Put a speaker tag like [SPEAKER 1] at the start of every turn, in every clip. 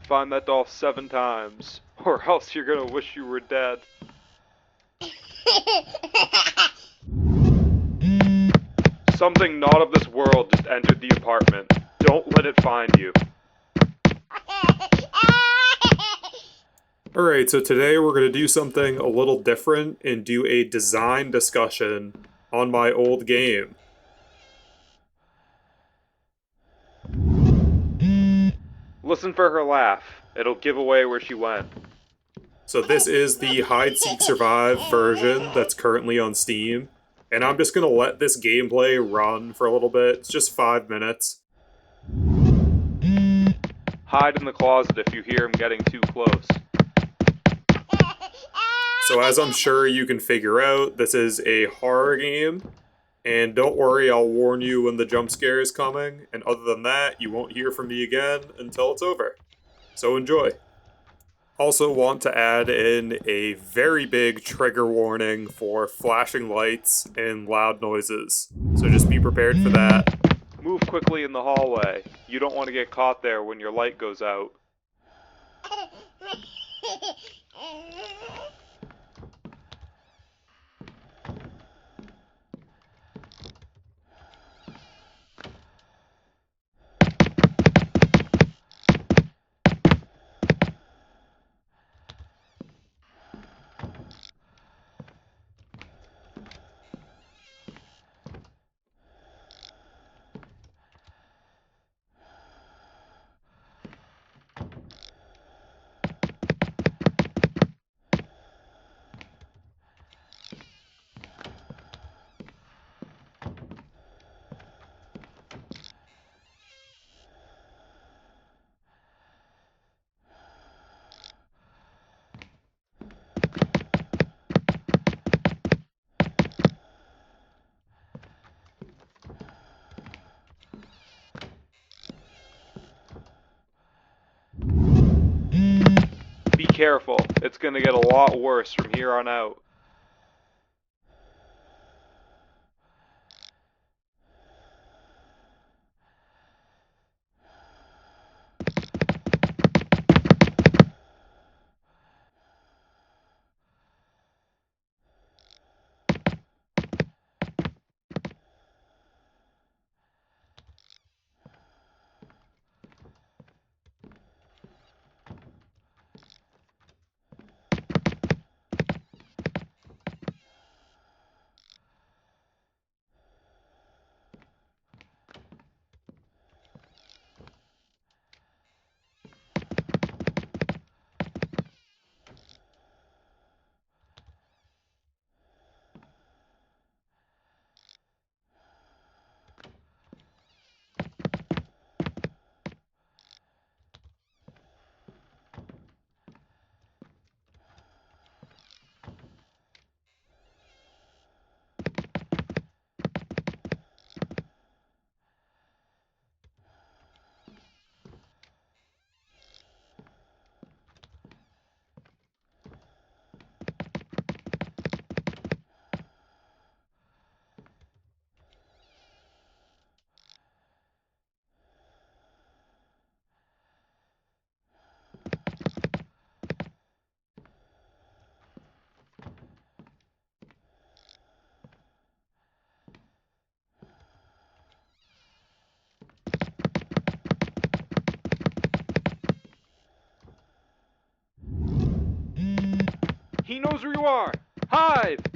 [SPEAKER 1] find that doll 7 times, or else you're gonna wish you were dead. Something not of this world just entered the apartment. Don't let it find you.
[SPEAKER 2] Alright, so today we're going to do something a little different and do a design discussion on my old game.
[SPEAKER 1] Listen for her laugh. It'll give away where she went.
[SPEAKER 2] So this is the Hide, Seek, Survive version that's currently on Steam. And I'm just going to let this gameplay run for a little bit. It's just 5 minutes.
[SPEAKER 1] Hide in the closet if you hear him getting too close.
[SPEAKER 2] So as I'm sure you can figure out, this is a horror game. And don't worry, I'll warn you when the jump scare is coming. And other than that, you won't hear from me again until it's over. So enjoy. Also want to add in a very big trigger warning for flashing lights and loud noises. So just be prepared for that.
[SPEAKER 1] Move quickly in the hallway. You don't want to get caught there when your light goes out. Be careful, it's gonna get a lot worse from here on out. He knows where you are! Hide!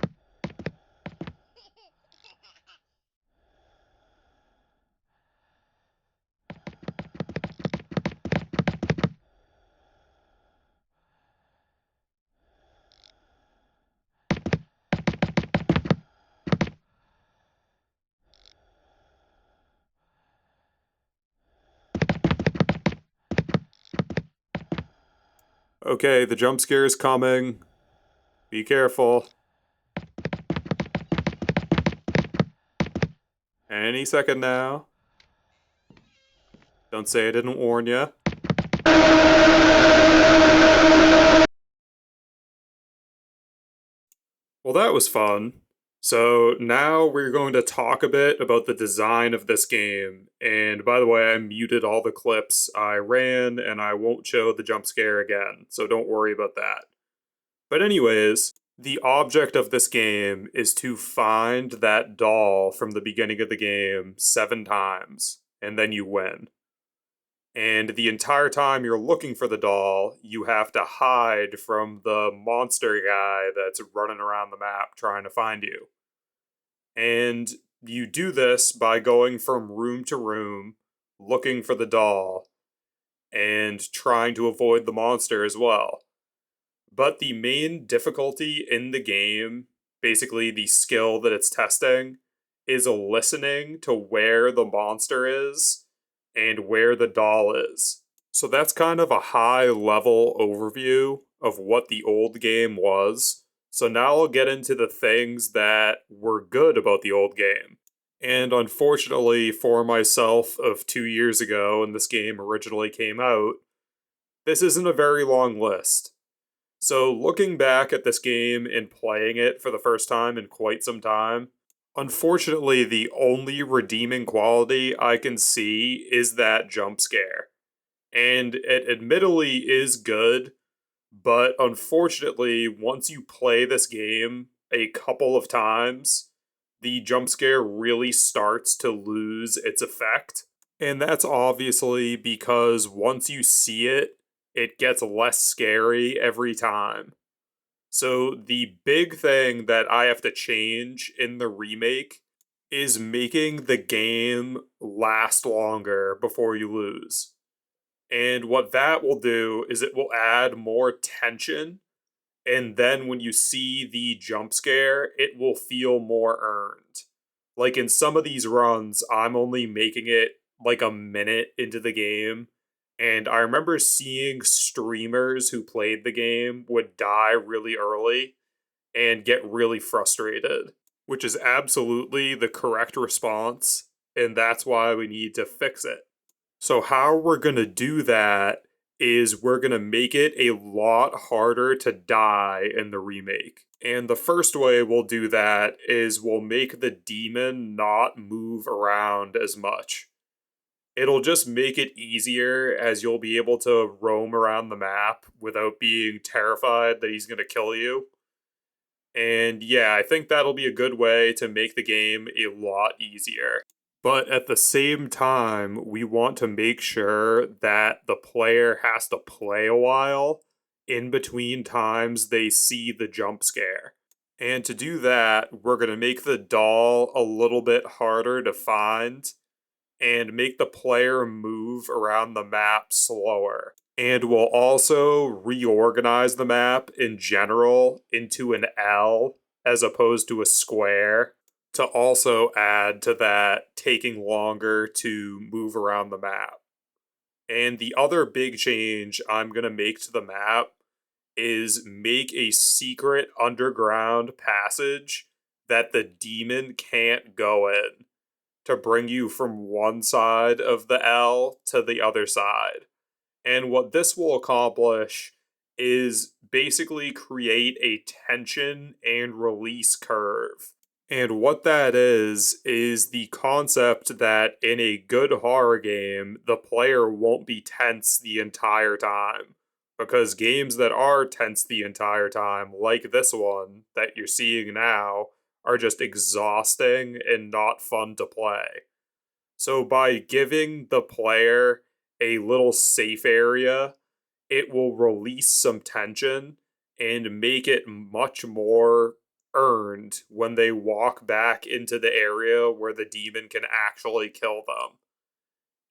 [SPEAKER 2] Okay, the jump scare is coming. Be careful. Any second now. Don't say I didn't warn you. Well, that was fun. So now we're going to talk a bit about the design of this game. And by the way, I muted all the clips I ran and I won't show the jump scare again, so don't worry about that. But anyways, the object of this game is to find that doll from the beginning of the game 7 times, and then you win. And the entire time you're looking for the doll, you have to hide from the monster guy that's running around the map trying to find you. And you do this by going from room to room, looking for the doll, and trying to avoid the monster as well. But the main difficulty in the game, basically the skill that it's testing, is listening to where the monster is and where the doll is. So that's kind of a high level overview of what the old game was. So now I'll get into the things that were good about the old game. And unfortunately for myself of 2 years ago when this game originally came out, this isn't a very long list. So, looking back at this game and playing it for the first time in quite some time, unfortunately, the only redeeming quality I can see is that jump scare. And it admittedly is good, but unfortunately, once you play this game a couple of times, the jump scare really starts to lose its effect. And that's obviously because once you see it, it gets less scary every time. So, the big thing that I have to change in the remake is making the game last longer before you lose. And what that will do is it will add more tension, and then when you see the jump scare, it will feel more earned. Like in some of these runs, I'm only making it like a minute into the game, and I remember seeing streamers who played the game would die really early and get really frustrated, which is absolutely the correct response, and that's why we need to fix it. So, how we're going to do that is we're going to make it a lot harder to die in the remake. And the first way we'll do that is we'll make the demon not move around as much. It'll just make it easier as you'll be able to roam around the map without being terrified that he's going to kill you. And yeah, I think that'll be a good way to make the game a lot easier. But at the same time, we want to make sure that the player has to play a while in between times they see the jump scare. And to do that, we're going to make the doll a little bit harder to find and make the player move around the map slower. And we'll also reorganize the map in general into an L as opposed to a square to also add to that taking longer to move around the map. And the other big change I'm going to make to the map is make a secret underground passage that the demon can't go in to bring you from one side of the L to the other side. And what this will accomplish is basically create a tension and release curve. And what that is the concept that in a good horror game, the player won't be tense the entire time. Because games that are tense the entire time, like this one that you're seeing now, are just exhausting and not fun to play. So by giving the player a little safe area, it will release some tension and make it much more earned when they walk back into the area where the demon can actually kill them.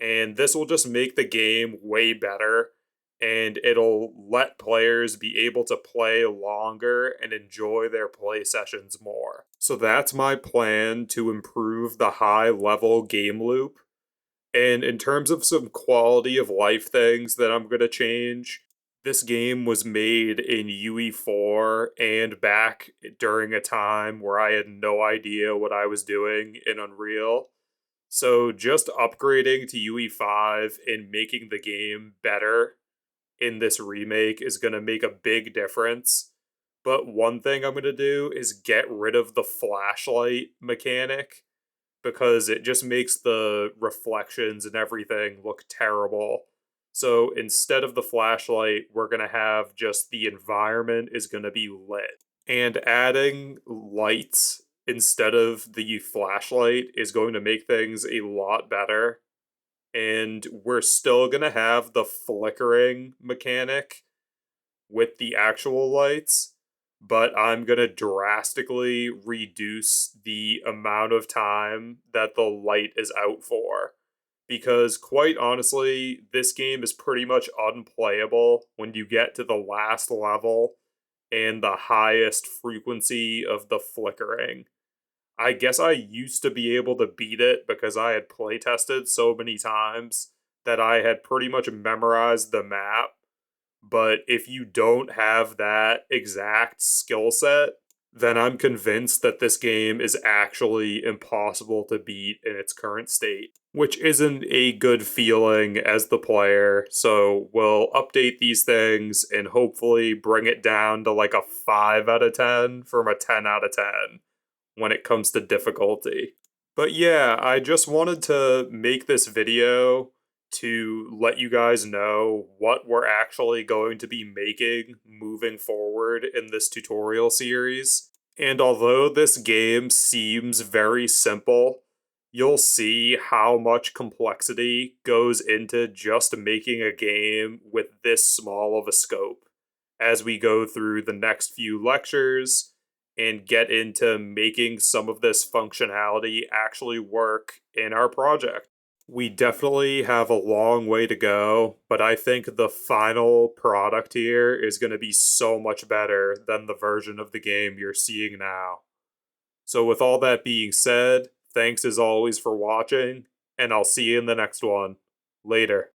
[SPEAKER 2] And this will just make the game way better, and it'll let players be able to play longer and enjoy their play sessions more. So that's my plan to improve the high level game loop. And in terms of some quality of life things that I'm going to change, this game was made in UE4 and back during a time where I had no idea what I was doing in Unreal. So just upgrading to UE5 and making the game better in this remake is going to make a big difference. But one thing I'm going to do is get rid of the flashlight mechanic because it just makes the reflections and everything look terrible. So instead of the flashlight, we're going to have just the environment is going to be lit. And adding lights instead of the flashlight is going to make things a lot better. And we're still going to have the flickering mechanic with the actual lights, but I'm going to drastically reduce the amount of time that the light is out for. Because, quite honestly, this game is pretty much unplayable when you get to the last level and the highest frequency of the flickering. I guess I used to be able to beat it because I had playtested so many times that I had pretty much memorized the map, but if you don't have that exact skill set, then I'm convinced that this game is actually impossible to beat in its current state, which isn't a good feeling as the player. So we'll update these things and hopefully bring it down to like a 5 out of 10 from a 10 out of 10 when it comes to difficulty. But yeah, I just wanted to make this video to let you guys know what we're actually going to be making moving forward in this tutorial series. And although this game seems very simple, you'll see how much complexity goes into just making a game with this small of a scope as we go through the next few lectures and get into making some of this functionality actually work in our project. We definitely have a long way to go, but I think the final product here is going to be so much better than the version of the game you're seeing now. So, with all that being said, thanks as always for watching, and I'll see you in the next one. Later.